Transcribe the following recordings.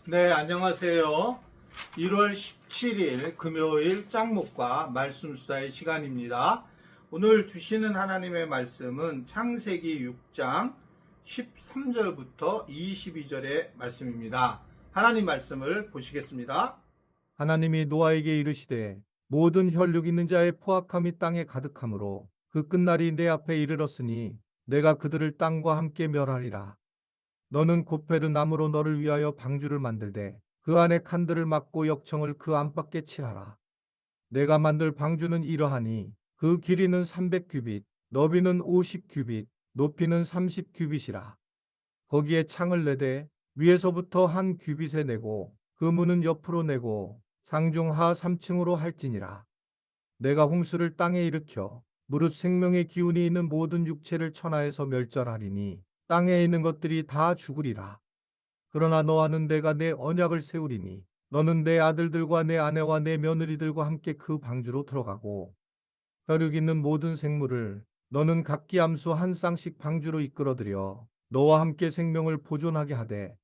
네, 안녕하세요. 1월 17일 금요일 짱목과 말씀수다의 시간입니다. 오늘 주시는 하나님의 말씀은 창세기 6장 13절부터 22절의 말씀입니다. 하나님 말씀을 보시겠습니다. 하나님이 노아에게 이르시되 모든 혈육 있는 자의 포악함이 땅에 가득하므로 그 끝날이 내 앞에 이르렀으니 내가 그들을 땅과 함께 멸하리라. 너는 고페르 나무로 너를 위하여 방주를 만들되 그 안에 칸들을 막고 역청을 그 안밖에 칠하라. 내가 만들 방주는 이러하니 그 길이는 300규빗, 너비는 50규빗, 높이는 30규빗이라. 거기에 창을 내되 위에서부터 한 규빗에 내고 그 문은 옆으로 내고 상중하 3층으로 할지니라. 내가 홍수를 땅에 일으켜 무릇 생명의 기운이 있는 모든 육체를 천하에서 멸절하리니 땅에 있는 것들이 다 죽으리라. 그러나 너와는 내가 내 언약을 세우리니 너는 내 아들들과 내 아내와 내 며느리들과 함께 그 방주로 들어가고 혈육 있는 모든 생물을 너는 각기 암수 한 쌍씩 방주로 이끌어들여 너와 함께 생명을 보존하게 하되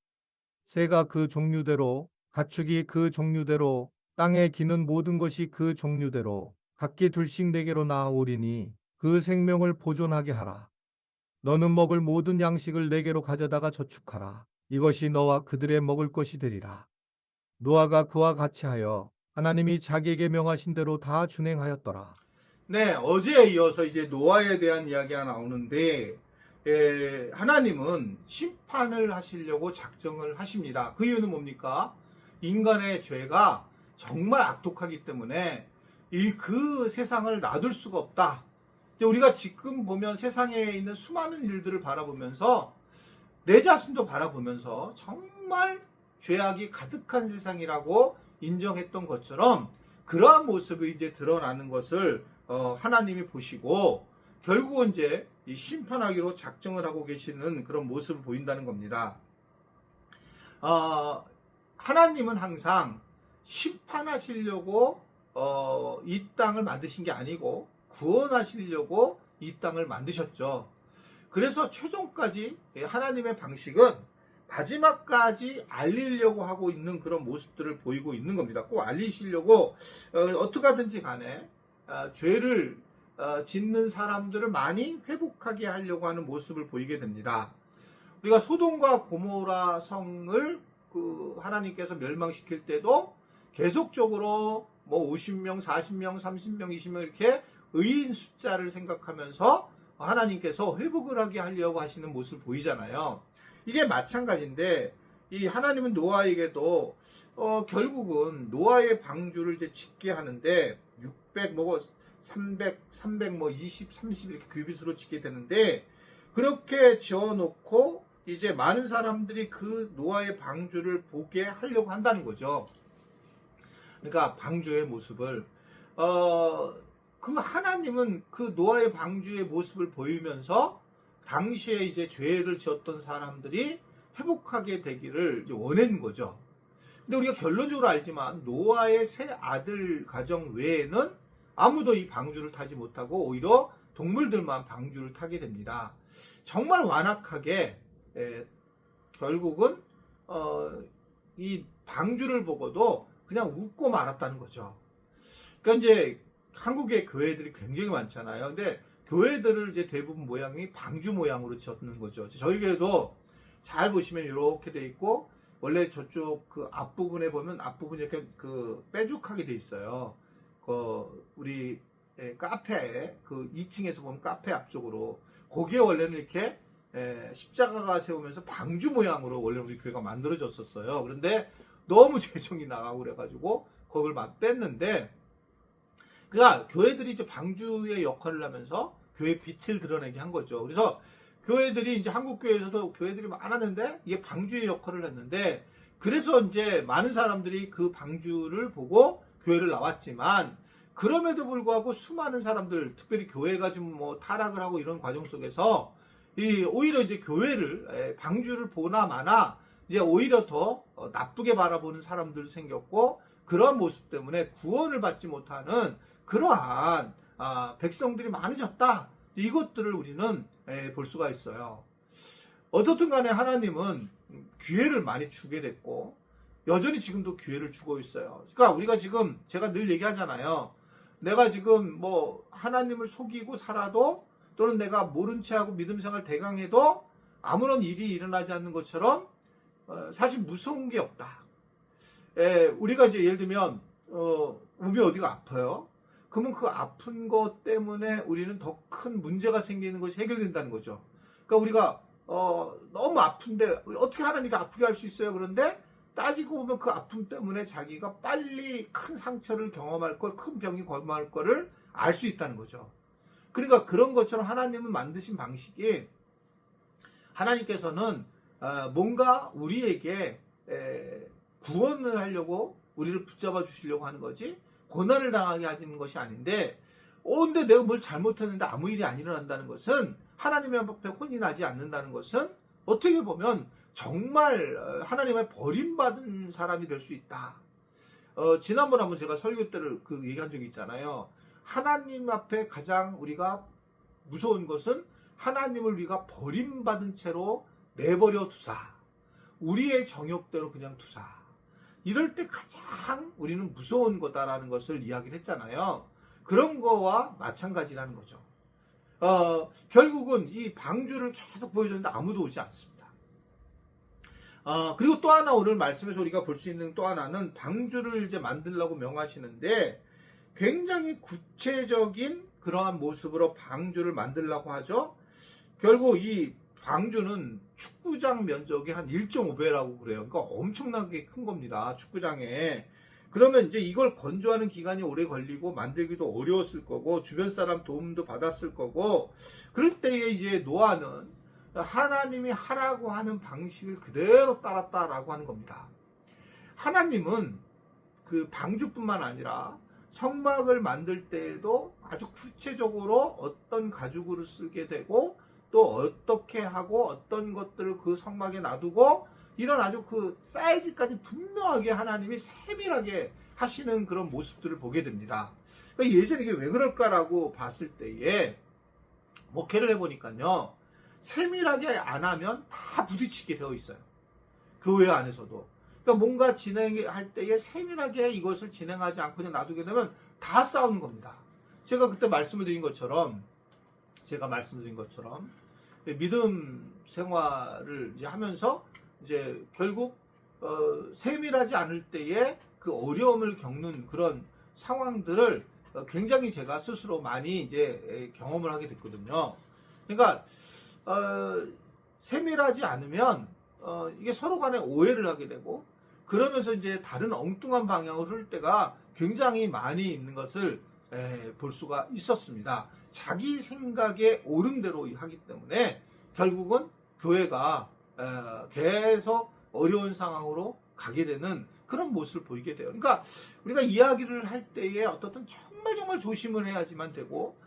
새가 그 종류대로 가축이 그 종류대로 땅에 기는 모든 것이 그 종류대로 각기 둘씩 내게로 나아오리니 그 생명을 보존하게 하라. 너는 먹을 모든 양식을 내게로 가져다가 저축하라. 이것이 너와 그들의 먹을 것이 되리라. 노아가 그와 같이 하여 하나님이 자기에게 명하신 대로 다 준행하였더라. 네, 어제에 이어서 이제 노아에 대한 이야기가 나오는데, 하나님은 심판을 하시려고 작정을 하십니다. 그 이유는 뭡니까? 인간의 죄가 정말 악독하기 때문에 그 세상을 놔둘 수가 없다. 우리가 지금 보면 세상에 있는 수많은 일들을 바라보면서 내 자신도 바라보면서 정말 죄악이 가득한 세상이라고 인정했던 것처럼 그러한 모습이 이제 드러나는 것을 하나님이 보시고 결국은 이제 심판하기로 작정을 하고 계시는 그런 모습을 보인다는 겁니다. 하나님은 항상 심판하시려고 이 땅을 만드신 게 아니고 구원하시려고 이 땅을 만드셨죠. 그래서 최종까지 하나님의 방식은 마지막까지 알리려고 하고 있는 그런 모습들을 보이고 있는 겁니다. 꼭 알리시려고 어떻게 하든지 간에 죄를 짓는 사람들을 많이 회복하게 하려고 하는 모습을 보이게 됩니다. 우리가 소돔과 고모라 성을 하나님께서 멸망시킬 때도 계속적으로 뭐 50명, 40명, 30명, 20명 이렇게 의인 숫자를 생각하면서 하나님께서 회복을 하게 하려고 하시는 모습을 보이잖아요. 이게 마찬가지인데 이 하나님은 노아에게도 결국은 노아의 방주를 이제 짓게 하는데 600 뭐 300 뭐 20, 30 이렇게 규빗으로 짓게 되는데 그렇게 지어놓고 이제 많은 사람들이 그 노아의 방주를 보게 하려고 한다는 거죠. 그러니까 방주의 모습을 그 하나님은 그 노아의 방주의 모습을 보이면서 당시에 이제 죄를 지었던 사람들이 회복하게 되기를 이제 원한 거죠. 근데 우리가 결론적으로 알지만 노아의 세 아들 가정 외에는 아무도 이 방주를 타지 못하고 오히려 동물들만 방주를 타게 됩니다. 정말 완악하게 결국은 이 방주를 보고도 그냥 웃고 말았다는 거죠. 그러니까 이제 한국의 교회들이 굉장히 많잖아요. 근데 교회들을 이제 대부분 모양이 방주 모양으로 지었는 거죠. 저희 교회도 잘 보시면 이렇게 돼 있고 원래 저쪽 그 앞부분에 보면 앞부분이 이렇게 그 빼죽하게 돼 있어요. 우리 카페 그 2층에서 보면 카페 앞쪽으로 거기에 원래는 이렇게 십자가가 세우면서 방주 모양으로 원래 우리 교회가 만들어졌었어요. 그런데 너무 재정이 나가고 그래가지고 그걸 막 뺐는데 그러니까 교회들이 이제 방주의 역할을 하면서 교회 빛을 드러내게 한 거죠. 그래서 교회들이 이제 한국 교회에서도 교회들이 많았는데 이게 방주의 역할을 했는데 그래서 이제 많은 사람들이 그 방주를 보고 교회를 나왔지만 그럼에도 불구하고 수많은 사람들 특별히 교회가 좀 뭐 타락을 하고 이런 과정 속에서 오히려 이제 교회를 방주를 보나 마나 이제 오히려 더 나쁘게 바라보는 사람들도 생겼고 그러한 모습 때문에 구원을 받지 못하는 그러한 백성들이 많아졌다. 이것들을 우리는 볼 수가 있어요. 어떻든 간에 하나님은 기회를 많이 주게 됐고 여전히 지금도 기회를 주고 있어요. 그러니까 우리가 지금 제가 늘 얘기하잖아요. 내가 지금 뭐 하나님을 속이고 살아도 또는 내가 모른 체하고 믿음 생활 대강해도 아무런 일이 일어나지 않는 것처럼 사실 무서운 게 없다. 우리가 이제 예를 들면 몸이 어디가 아파요. 그러면 그 아픈 것 때문에 우리는 더 큰 문제가 생기는 것이 해결된다는 거죠. 그러니까 우리가 너무 아픈데 어떻게 하나님이 아프게 할 수 있어요? 그런데 따지고 보면 그 아픔 때문에 자기가 빨리 큰 상처를 경험할 걸, 큰 병이 범할 거를 알 수 있다는 거죠. 그러니까 그런 것처럼 하나님은 만드신 방식이 하나님께서는 뭔가 우리에게 구원을 하려고 우리를 붙잡아 주시려고 하는 거지 고난을 당하게 하시는 것이 아닌데 근데 내가 뭘 잘못했는데 아무 일이 안 일어난다는 것은 하나님의 앞에 혼이 나지 않는다는 것은 어떻게 보면 정말 하나님의 버림받은 사람이 될 수 있다. 지난번 한번 제가 설교 때를 그 얘기한 적이 있잖아요. 하나님 앞에 가장 우리가 무서운 것은 하나님을 우리가 버림받은 채로 내버려 두사. 우리의 정욕대로 그냥 두사. 이럴 때 가장 우리는 무서운 거다라는 것을 이야기를 했잖아요. 그런 거와 마찬가지라는 거죠. 결국은 이 방주를 계속 보여줬는데 아무도 오지 않습니다. 그리고 또 하나 오늘 말씀에서 우리가 볼 수 있는 또 하나는 방주를 이제 만들려고 명하시는데 굉장히 구체적인 그러한 모습으로 방주를 만들려고 하죠. 결국 이 방주는 축구장 면적이 한 1.5배라고 그래요. 그러니까 엄청나게 큰 겁니다. 축구장에. 그러면 이제 이걸 건조하는 기간이 오래 걸리고 만들기도 어려웠을 거고 주변 사람 도움도 받았을 거고 그럴 때에 이제 노아는 하나님이 하라고 하는 방식을 그대로 따랐다라고 하는 겁니다. 하나님은 그 방주뿐만 아니라 성막을 만들 때에도 아주 구체적으로 어떤 가죽으로 쓰게 되고 또 어떻게 하고 어떤 것들을 그 성막에 놔두고 이런 아주 그 사이즈까지 분명하게 하나님이 세밀하게 하시는 그런 모습들을 보게 됩니다. 그러니까 예전에 이게 왜 그럴까라고 봤을 때에 목회를 해보니까요. 세밀하게 안 하면 다 부딪히게 되어 있어요. 교회 안에서도. 그러니까 뭔가 진행할 때에 세밀하게 이것을 진행하지 않고 그냥 놔두게 되면 다 싸우는 겁니다. 제가 그때 말씀을 드린 것처럼 믿음 생활을 이제 하면서 이제 결국 세밀하지 않을 때에 그 어려움을 겪는 그런 상황들을 굉장히 제가 스스로 많이 이제 경험을 하게 됐거든요. 그러니까 세밀하지 않으면 이게 서로 간에 오해를 하게 되고 그러면서 이제 다른 엉뚱한 방향으로 흐를 때가 굉장히 많이 있는 것을 볼 수가 있었습니다. 자기 생각에 옳은 대로 하기 때문에 결국은 교회가 계속 어려운 상황으로 가게 되는 그런 모습을 보이게 돼요. 그러니까 우리가 이야기를 할 때에 어떻든 정말 조심을 해야지만 되고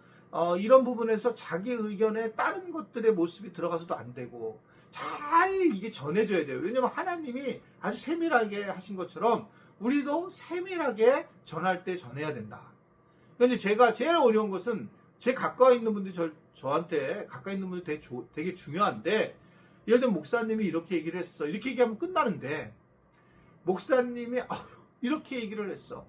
이런 부분에서 자기 의견에 다른 것들의 모습이 들어가서도 안 되고 잘 이게 전해져야 돼요. 왜냐면 하나님이 아주 세밀하게 하신 것처럼 우리도 세밀하게 전할 때 전해야 된다. 근데 제가 제일 어려운 것은 제 가까이 있는 분들이 저한테 가까이 있는 분들이 되게 중요한데 예를 들면 목사님이 이렇게 얘기를 했어. 이렇게 얘기하면 끝나는데 목사님이 이렇게 얘기를 했어.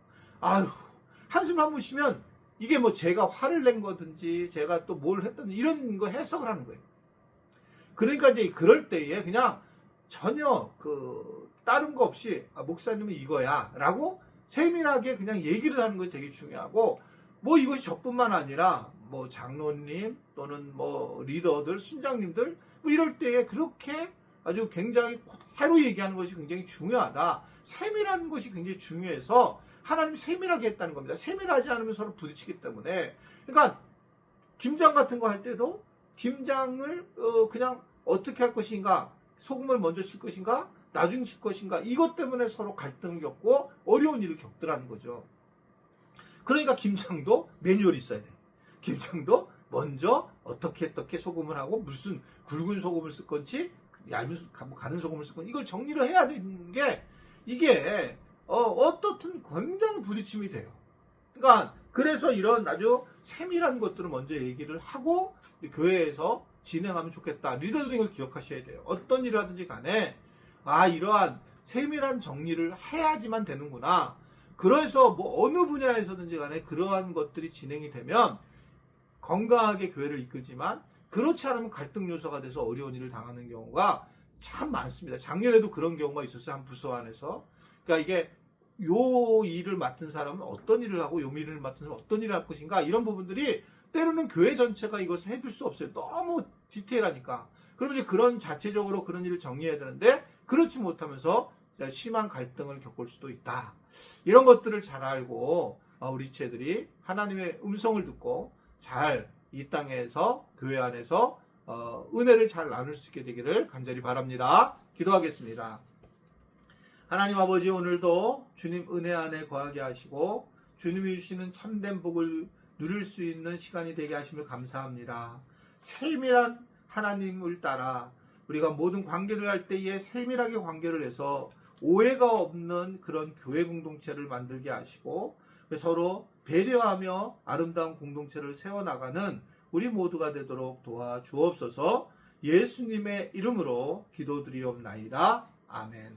한숨 한 번 쉬면 이게 뭐 제가 화를 낸 거든지 제가 또 뭘 했든지 이런 거 해석을 하는 거예요. 그러니까 이제 그럴 때에 그냥 전혀 다른 거 없이 목사님은 이거야 라고 세밀하게 그냥 얘기를 하는 것이 되게 중요하고 뭐 이것이 저뿐만 아니라 뭐 장로님 또는 뭐 리더들 순장님들 뭐 이럴 때에 그렇게 아주 굉장히 그대로 얘기하는 것이 굉장히 중요하다. 세밀한 것이 굉장히 중요해서 하나님이 세밀하게 했다는 겁니다. 세밀하지 않으면 서로 부딪히기 때문에. 그러니까 김장 같은 거 할 때도 김장을 그냥 어떻게 할 것인가, 소금을 먼저 칠 것인가, 나중에 칠 것인가, 이것 때문에 서로 갈등을 겪고 어려운 일을 겪더라는 거죠. 그러니까 김장도 매뉴얼이 있어야 돼. 김장도 먼저 어떻게 소금을 하고 무슨 굵은 소금을 쓸 건지 얇은 가는 소금을 쓸 건지 이걸 정리를 해야 되는 게 이게 어떻든 굉장히 부딪힘이 돼요. 그러니까 그래서 이런 아주 세밀한 것들을 먼저 얘기를 하고 교회에서 진행하면 좋겠다. 리더들이 이걸 기억하셔야 돼요. 어떤 일을 하든지 간에 이러한 세밀한 정리를 해야지만 되는구나. 그래서 뭐 어느 분야에서든지 간에 그러한 것들이 진행이 되면 건강하게 교회를 이끌지만 그렇지 않으면 갈등 요소가 돼서 어려운 일을 당하는 경우가 참 많습니다. 작년에도 그런 경우가 있었어요. 한 부서 안에서. 그러니까 이게 요 일을 맡은 사람은 어떤 일을 하고 요 일을 맡은 사람은 어떤 일을 할 것인가 이런 부분들이 때로는 교회 전체가 이것을 해줄 수 없어요. 너무 디테일하니까. 그러면 이제 그런 자체적으로 그런 일을 정리해야 되는데 그렇지 못하면서 심한 갈등을 겪을 수도 있다. 이런 것들을 잘 알고 우리 지체들이 하나님의 음성을 듣고 잘 이 땅에서 교회 안에서 은혜를 잘 나눌 수 있게 되기를 간절히 바랍니다. 기도하겠습니다. 하나님 아버지, 오늘도 주님 은혜 안에 거하게 하시고 주님이 주시는 참된 복을 누릴 수 있는 시간이 되게 하심을 감사합니다. 세밀한 하나님을 따라 우리가 모든 관계를 할 때에 세밀하게 관계를 해서 오해가 없는 그런 교회 공동체를 만들게 하시고 서로 배려하며 아름다운 공동체를 세워나가는 우리 모두가 되도록 도와주옵소서. 예수님의 이름으로 기도드리옵나이다. 아멘.